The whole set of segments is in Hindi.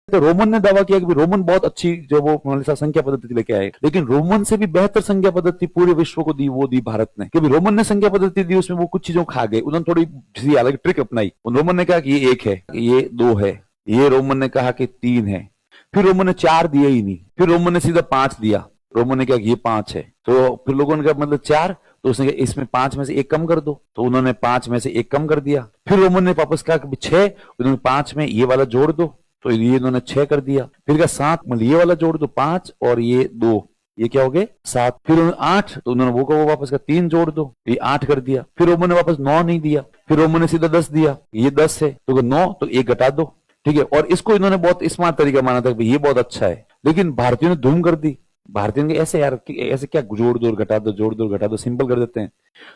तो रोमन ने दावा किया कि रोमन बहुत अच्छी जो वो मोनालिसा संख्या पद्धति लेके आए, लेकिन रोमन से भी बेहतर संख्या पद्धति पूरे विश्व को दी, वो दी भारत ने। क्योंकि रोमन ने संख्या पद्धति दी, उसमें वो कुछ चीजों खा गए, उन्होंने थोड़ी सी अलग ट्रिक अपनाई। रोमन ने कहा कि ये 1 है, ये 2 है, ये रोमन ने कहा कि 3 है, फिर रोमन ने 4 दिए ही नहीं, फिर रोमन ने सीधा 5 दिया। रोमन ने कहा कि ये 5 है, तो फिर लोगों ने कहा मतलब 4, तो उसने कहा इसमें 5 में से 1 कम कर दो, तो उन्होंने 5 में से 1 कम कर दिया। फिर रोमन ने वापस कहा कि 6, उन्होंने 5 में ये वाला जोड़ दो, तो ये इन्होंने 6 कर दिया। फिर कहा 7, मतलब ये वाला जोड़ दो 5 और ये 2, ये क्या हो गए 7। फिर उन्होंने 8, तो उन्होंने वो को वापस का 3 जोड़ दो, ये 8 कर दिया। फिर रोमन ने वापस 9 नहीं दिया, फिर रोमन ने सीधा 10 दिया, ये 10 है, तो 9, तो 1 घटा दो, ठीक है। और इसको इन्होंने बहुत स्मार्ट तरीका माना था कि ये बहुत अच्छा है, लेकिन भारतीयों ने धूम कर दी। भारतीयों ने ऐसे यार ऐसे क्या जोड़ दो घटा दो, जोड़ दो घटा दो, सिंपल कर देते हैं।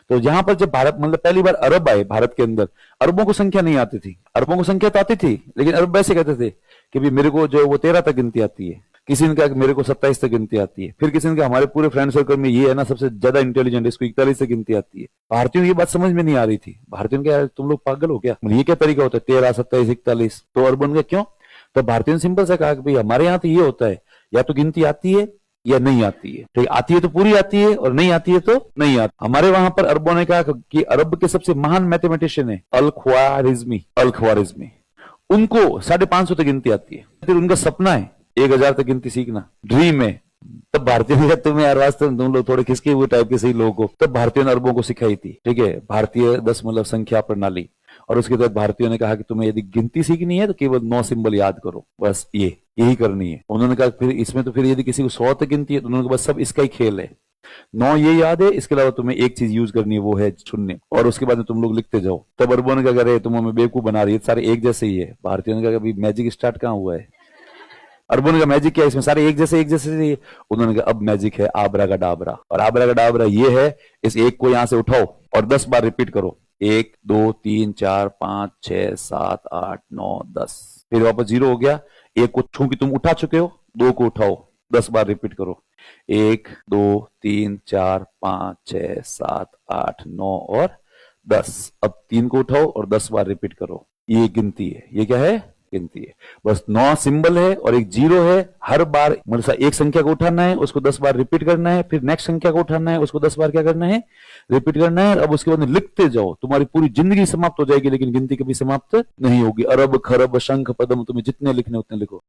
तो यहां पर जब भारत मतलब पहली बार अरब आए भारत के अंदर, अरबों को संख्या नहीं आती थी, अरबों को संख्या तो आती थी, लेकिन अरब वैसे कहते थे कि भी मेरे को जो वो 13 तक गिनती आती है, किसी ने कहा कि मेरे को 27 तक गिनती आती है, फिर किसी ने कहा हमारे पूरे फ्रेंड सर्कल में ये है ना सबसे ज्यादा इंटेलिजेंट, इसको 41 से गिनती आती है। भारतीयों को ये बात समझ में नहीं आ रही थी। भारतीयों ने कहा तुम लोग पागल हो क्या, ये क्या तरीका होता है 13, 27, 41। तो अरबन का क्यों, तो भारतीयों ने सिंपल से कहा कि भाई हमारे यहाँ तो ये होता है, या तो गिनती आती है या नहीं आती है, ठीक, आती है तो पूरी आती है और नहीं आती है तो नहीं आती। हमारे वहां पर अरबों ने कहा कि अरब के सबसे महान मैथमेटिशियन है अल-ख्वारिज़मी, उनको 550 तक गिनती आती है। फिर उनका सपना है 1000 तक गिनती सीखना, ड्रीम है। तब भारतीयों ने तुम्हें यार वास्तव में तुम लोग थोड़े खिसके हुए टाइप के सही लोगों को, तब भारतीयों ने अरबों को सिखाई थी, ठीक है, भारतीय दशमलव संख्या प्रणाली। और उसके तहत भारतीयों ने कहा कि तुम्हें यदि गिनती सीखनी है तो केवल 9 सिंबल याद करो, बस यही करनी है। उन्होंने कहा फिर इसमें तो फिर यदि किसी को 100 तक गिनती है तो उन्होंने कहा बस सब इसका ही खेल है, 9 ये याद है, इसके अलावा तुम्हें एक चीज यूज करनी है, वो है शून्य, और उसके बाद में तुम लोग लिखते जाओ। तब अरबों ने कहा अरे तुम हमें बेवकूफ बना रही है, सारे एक जैसे ही है। भारतीयों ने कहा अभी मैजिक स्टार्ट कहाँ हुआ है, अरबों ने कहा मैजिक क्या है, इसमें सारे एक जैसे ही। उन्होंने कहा अब मैजिक है आबरा का डाबरा, और आबरा का डाबरा ये है, इस एक को यहां से उठाओ और 10 बार रिपीट करो, 1 2 3 4 5 6 7 8 9 10, फिर वापस 0 हो गया। 1 को चूंकि तुम उठा चुके हो, 2 को उठाओ, 10 बार रिपीट करो, 1 2 3 4 5 6 7 8 9 और 10। अब 3 को उठाओ और 10 बार रिपीट करो। ये गिनती है, ये क्या है, गिनती है। बस 9 सिंबल है और एक 0 है। हर बार मतलब एक संख्या को उठाना है, उसको 10 बार रिपीट करना है, फिर नेक्स्ट संख्या को उठाना है, उसको 10 बार क्या करना है, रिपीट करना है। अब उसके बाद लिखते जाओ, तुम्हारी पूरी जिंदगी समाप्त हो जाएगी, लेकिन गिनती कभी समाप्त नहीं होगी। अरब खरब शंख पदम, तुम्हें जितने लिखने उतने लिखो।